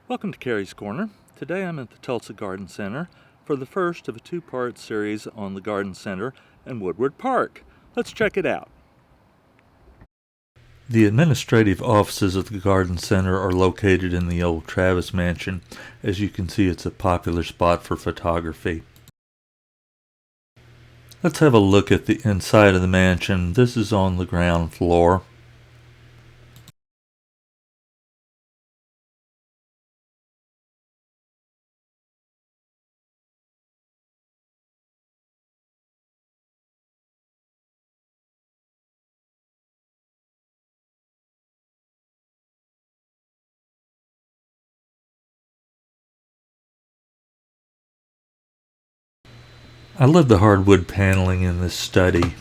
Welcome to Carrie's Corner. Today I'm at the Tulsa Garden Center for the first of a two-part series on the Garden Center and Woodward Park. Let's check it out. The administrative offices of the Garden Center are located in the old Travis Mansion. As you can see, it's a popular spot for photography. Let's have a look at the inside of the mansion. This is on the ground floor. I love the hardwood paneling in this study.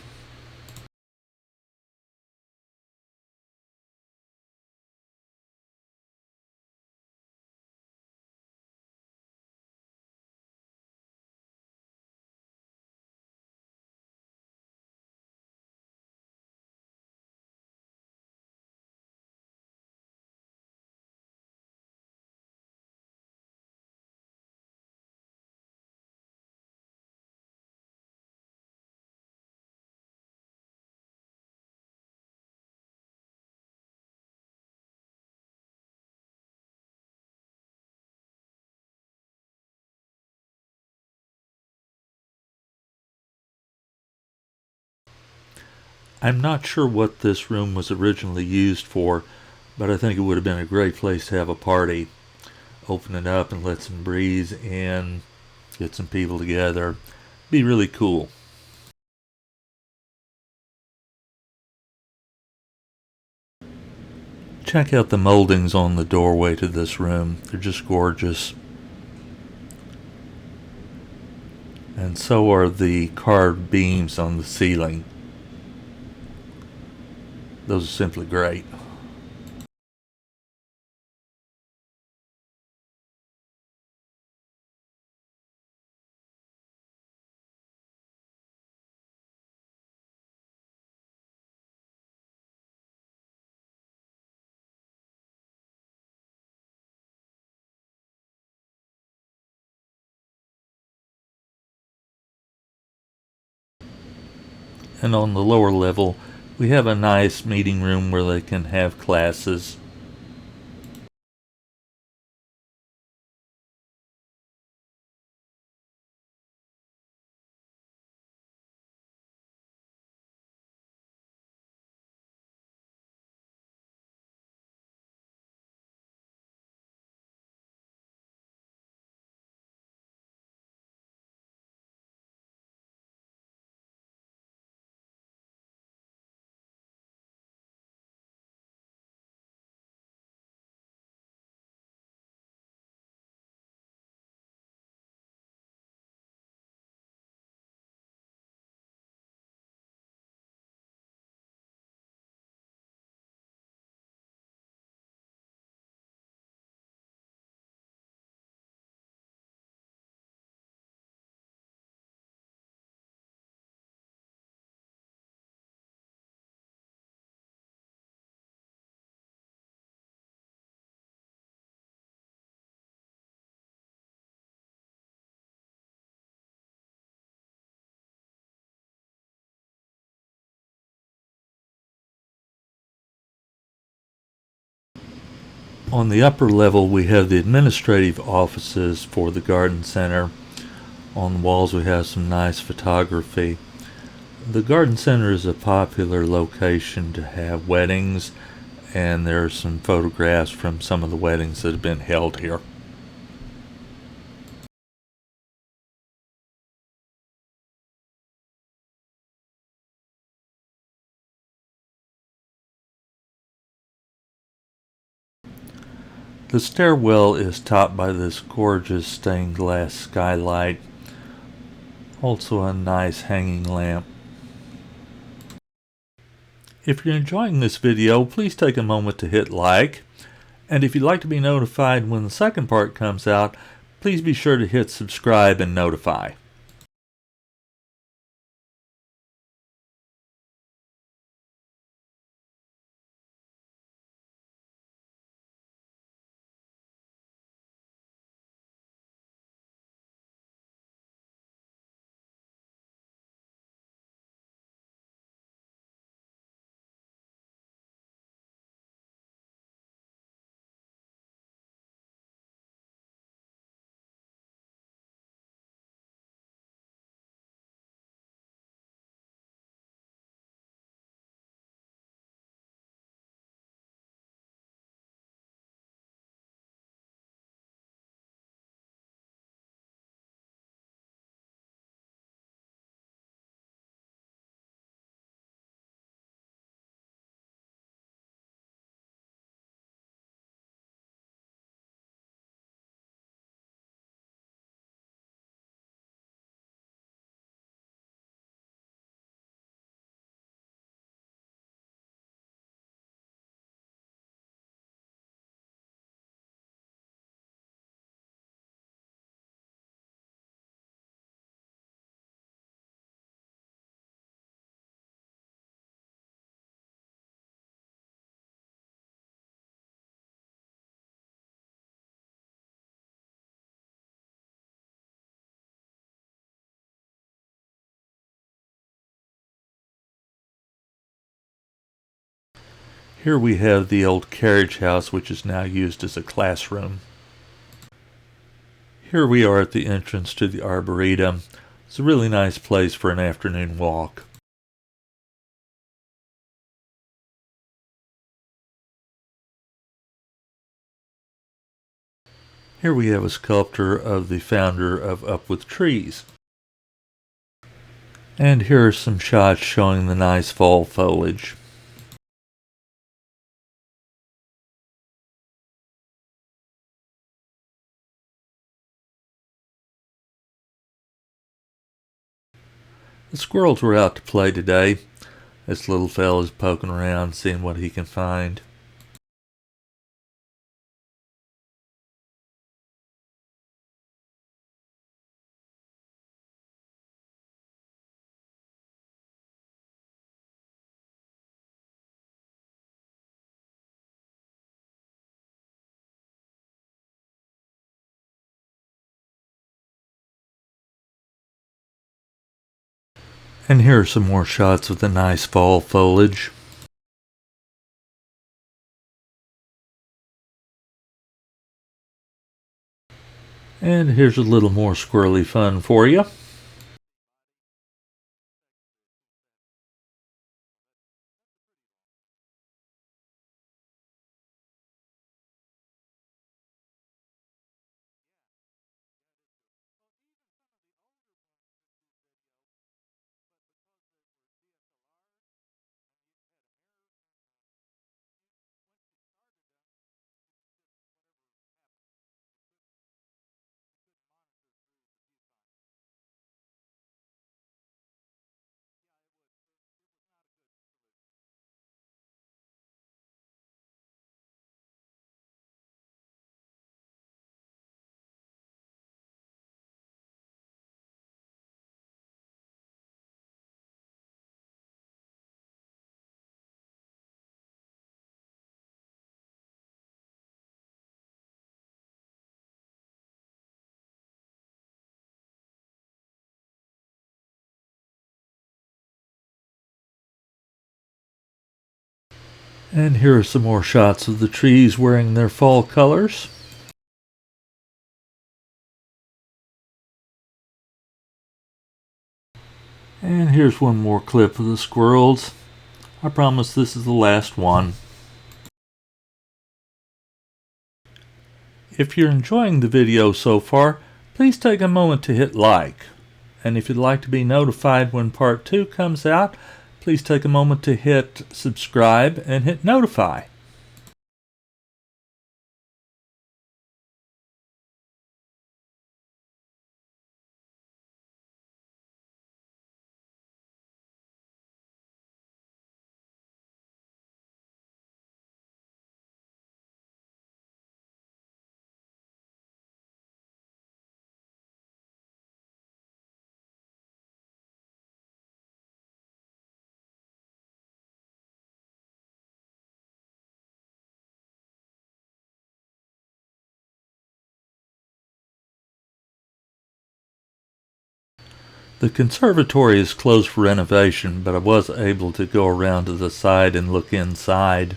I'm not sure what this room was originally used for, but I think it would have been a great place to have a party. Open it up and let some breeze in, get some people together. Be really cool. Check out the moldings on the doorway to this room. They're just gorgeous. And so are the carved beams on the ceiling. Those are simply great. And on the lower level, we have a nice meeting room where they can have classes. On the upper level, we have the administrative offices for the garden center. On the walls, we have some nice photography. The garden center is a popular location to have weddings, and there are some photographs from some of the weddings that have been held here. The stairwell is topped by this gorgeous stained glass skylight, also a nice hanging lamp. If you're enjoying this video, please take a moment to hit like, and if you'd like to be notified when the second part comes out, please be sure to hit subscribe and notify. Here we have the old Carriage house, which is now used as a classroom. Here we are at the entrance to the Arboretum. It's a really nice place for an afternoon walk. Here we have a sculpture of the founder of Up With Trees. And here are some shots showing the nice fall foliage. The squirrels were out to play today. This little fella's poking around, seeing what he can find. And here are some more shots of the nice fall foliage. And here's a little more squirrely fun for you. And here are some more shots of the trees wearing their fall colors. And here's one more clip of the squirrels. I promise this is the last one. If you're enjoying the video so far, please take a moment to hit like. And if you'd like to be notified when part 2 comes out, please take a moment to hit subscribe and hit notify. The conservatory is closed for renovation, but I was able to go around to the side and look inside.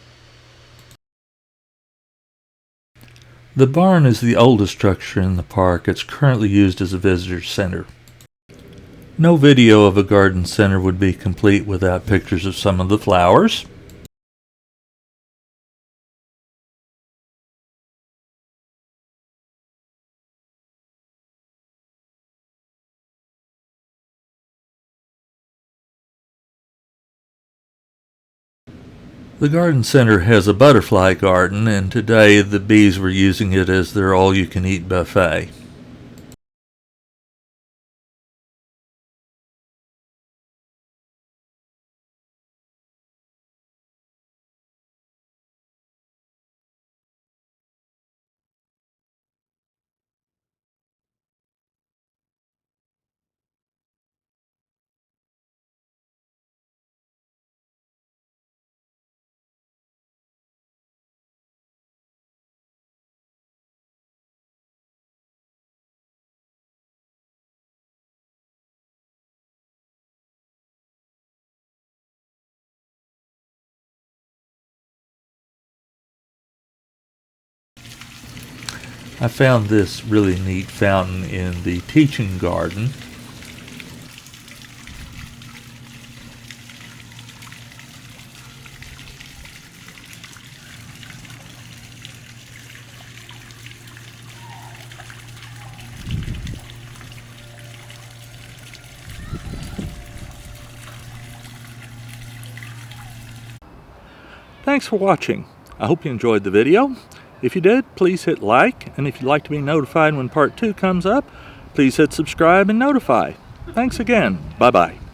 The barn is the oldest structure in the park. It's currently used as a visitor center. No video of a garden center would be complete without pictures of some of the flowers. The garden center has a butterfly garden, and today the bees were using it as their all-you-can-eat buffet. I found this really neat fountain in the teaching garden. Thanks for watching. I hope you enjoyed the video. If you did, please hit like, and if you'd like to be notified when part 2 comes up, please hit subscribe and notify. Thanks again. Bye-bye.